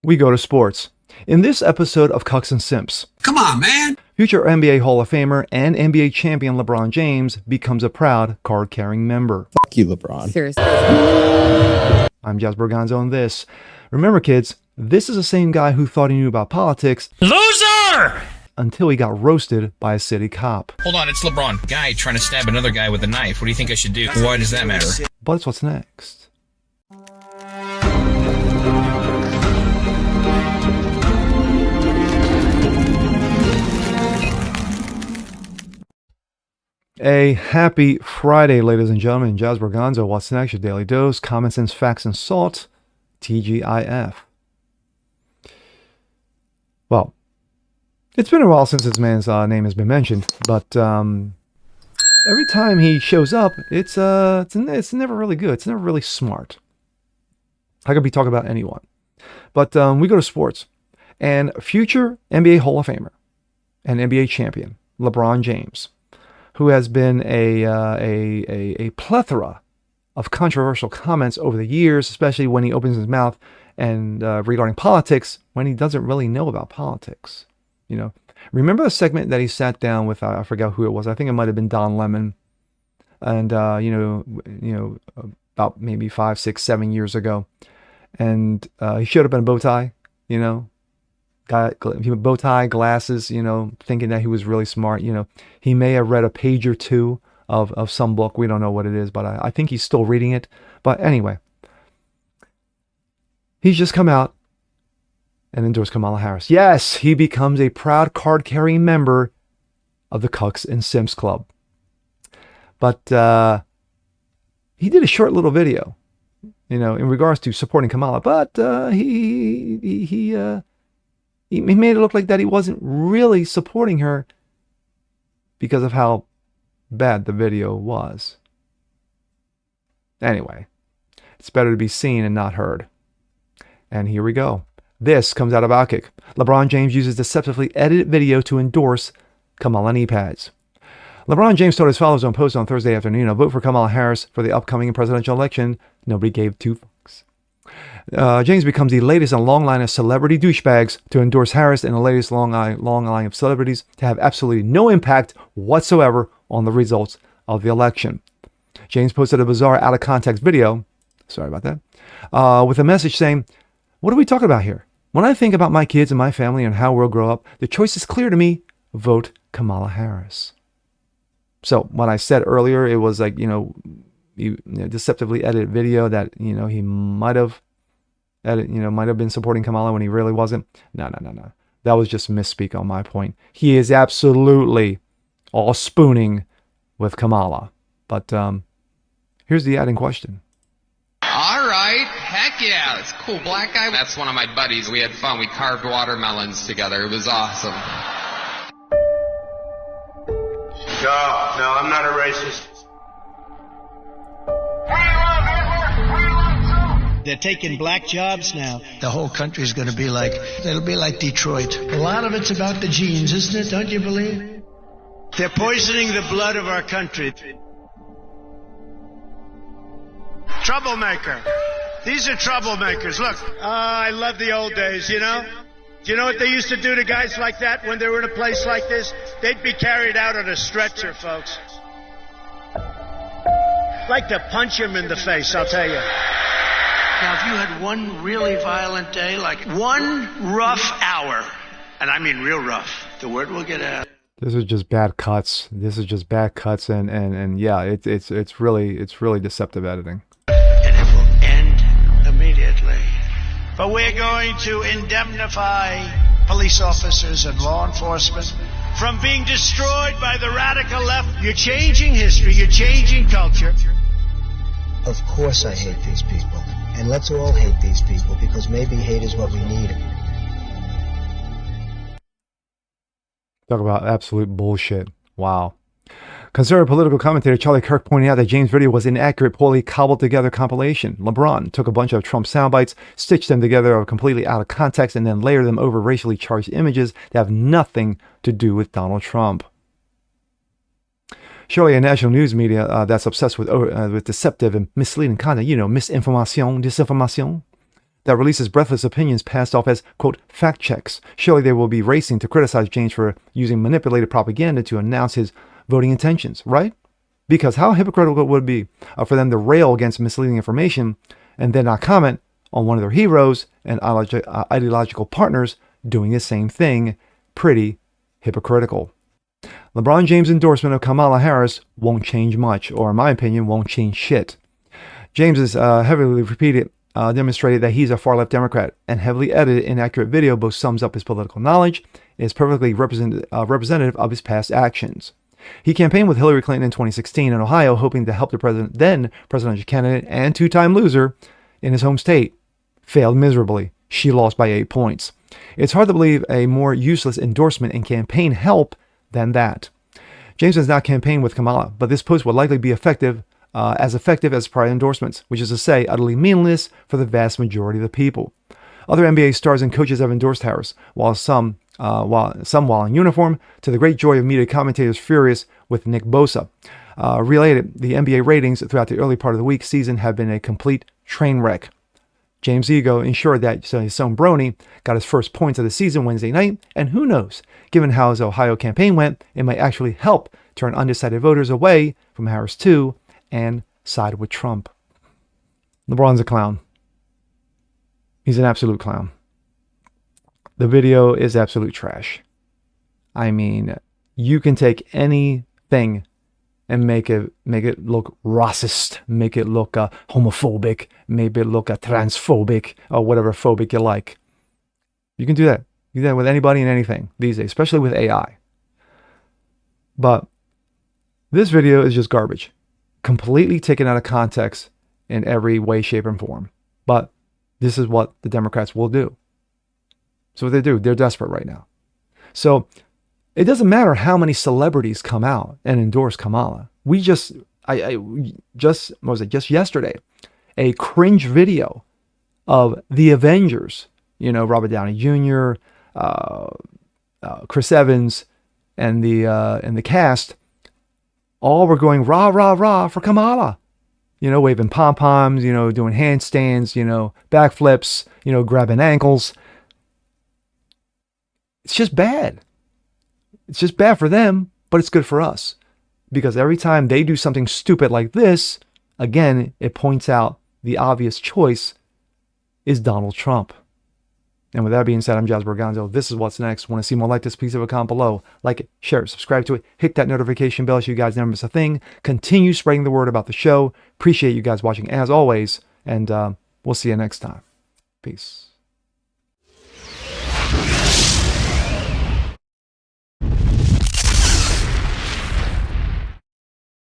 We go to sports. In this episode of Cucks and Simps, Come on, man. future NBA Hall of Famer and NBA champion LeBron James becomes a proud card-carrying member. Fuck you, LeBron. Seriously. I'm Jazz Berganzo on this. Remember, kids, this is the same guy who thought he knew about politics Loser! until he got roasted by a city cop. Hold on, it's LeBron. Guy trying to stab another guy with a knife. What do you think I should do? Why does that matter? But it's what's next. A happy Friday, ladies and gentlemen. Jazz Berganzo, what's next? Your daily dose, common sense, facts, and salt. TGIF. Well, it's been a while since this man's name has been mentioned, but every time he shows up, it's never really good. It's never really smart. I could be talking about anyone, but we go to sports, and future NBA Hall of Famer and NBA champion LeBron James, who has been a plethora of controversial comments over the years, especially when he opens his mouth and regarding politics, when he doesn't really know about politics. You know, remember the segment that he sat down with? I forgot who it was. I think it might have been Don Lemon, and about maybe 5, 6, 7 years ago, and he showed up in a bow tie. Bow tie, glasses, thinking that he was really smart. He may have read a page or two of some book. We don't know what it is, but I think he's still reading it. But anyway, he's just come out and endorsed Kamala Harris. Yes, he becomes a proud card-carrying member of the Cucks and Simps Club. But he did a short little video, in regards to supporting Kamala. But he made it look like that he wasn't really supporting her because of how bad the video was. Anyway, it's better to be seen and not heard. And here we go. This comes out of Outkick. LeBron James uses deceptively edited video to endorse Kamala knee pads. LeBron James told his followers on post on Thursday afternoon, "I'll vote for Kamala Harris for the upcoming presidential election." Nobody gave two fucks. James becomes the latest in a long line of celebrity douchebags to endorse Harris, and the latest long line of celebrities to have absolutely no impact whatsoever on the results of the election. James posted a bizarre out-of-context video, sorry about that, with a message saying, "What are we talking about here? When I think about my kids and my family and how we'll grow up, the choice is clear to me. Vote Kamala Harris." So when I said earlier, it was like, deceptively edited video that, he might have been supporting Kamala when he really wasn't. No. That was just misspeak on my point. He is absolutely all spooning with Kamala. But here's the ad in question. All right, heck yeah, it's cool. Black guy, that's one of my buddies. We had fun. We carved watermelons together. It was awesome. No, I'm not a racist. They're taking black jobs now. The whole country's going to be it'll be like Detroit. A lot of it's about the genes, isn't it? Don't you believe? They're poisoning the blood of our country. Troublemaker. These are troublemakers. Look, I love the old days, Do you know what they used to do to guys like that when they were in a place like this? They'd be carried out on a stretcher, folks. Like to punch him in the face, I'll tell you. Now, if you had one really violent day, like one rough hour, and I mean real rough, the word will get out. This is just bad cuts. And yeah, it's really deceptive editing. And it will end immediately. But we're going to indemnify police officers and law enforcement from being destroyed by the radical left. You're changing history. You're changing culture. Of course I hate these people. And let's all hate these people, because maybe hate is what we need. Talk about absolute bullshit. Wow. Conservative political commentator Charlie Kirk pointed out that James' video was inaccurate, poorly cobbled together compilation. LeBron took a bunch of Trump sound bites, stitched them together completely out of context, and then layered them over racially charged images that have nothing to do with Donald Trump. Surely a national news media that's obsessed with deceptive and misleading content, misinformation, disinformation, that releases breathless opinions passed off as, quote, fact checks. Surely they will be racing to criticize James for using manipulated propaganda to announce his voting intentions, right? Because how hypocritical would it be for them to rail against misleading information and then not comment on one of their heroes and ideological partners doing the same thing? Pretty hypocritical. LeBron James' endorsement of Kamala Harris won't change much, or in my opinion, won't change shit. James has heavily demonstrated that he's a far-left Democrat, and heavily edited, inaccurate video both sums up his political knowledge and is perfectly representative of his past actions. He campaigned with Hillary Clinton in 2016 in Ohio, hoping to help the then presidential candidate and two-time loser in his home state. Failed miserably. She lost by 8 points. It's hard to believe a more useless endorsement and campaign help than that. James has not campaigned with Kamala, but this post will likely be effective as prior endorsements, which is to say, utterly meaningless for the vast majority of the people. Other NBA stars and coaches have endorsed Harris, while some in uniform, to the great joy of media commentators furious with Nick Bosa. Related, the NBA ratings throughout the early part of the week season have been a complete train wreck. James' ego ensured that his son Jabroney got his first points of the season Wednesday night, and who knows, given how his Ohio campaign went, it might actually help turn undecided voters away from Harris too and side with Trump. LeBron's a clown. He's an absolute clown. The video is absolute trash. I mean, you can take anything and make it look racist, make it look homophobic, maybe it look transphobic, or whatever phobic you like. You can do that. You do that with anybody and anything these days, especially with AI. But this video is just garbage. Completely taken out of context in every way, shape, and form. But this is what the Democrats will do. So what they do, they're desperate right now. So it doesn't matter how many celebrities come out and endorse Kamala. Just yesterday, a cringe video of the Avengers, Robert Downey Jr., Chris Evans, and the cast, all were going rah, rah, rah for Kamala. Waving pom-poms, doing handstands, backflips, grabbing ankles. It's just bad. It's just bad for them, but it's good for us. Because every time they do something stupid like this, again, it points out the obvious choice is Donald Trump. And with that being said, I'm Jazz Borganzo. This is What's Next. Want to see more like this? Please leave a comment below. Like it, share it, subscribe to it, hit that notification bell so you guys never miss a thing. Continue spreading the word about the show. Appreciate you guys watching as always. And we'll see you next time. Peace.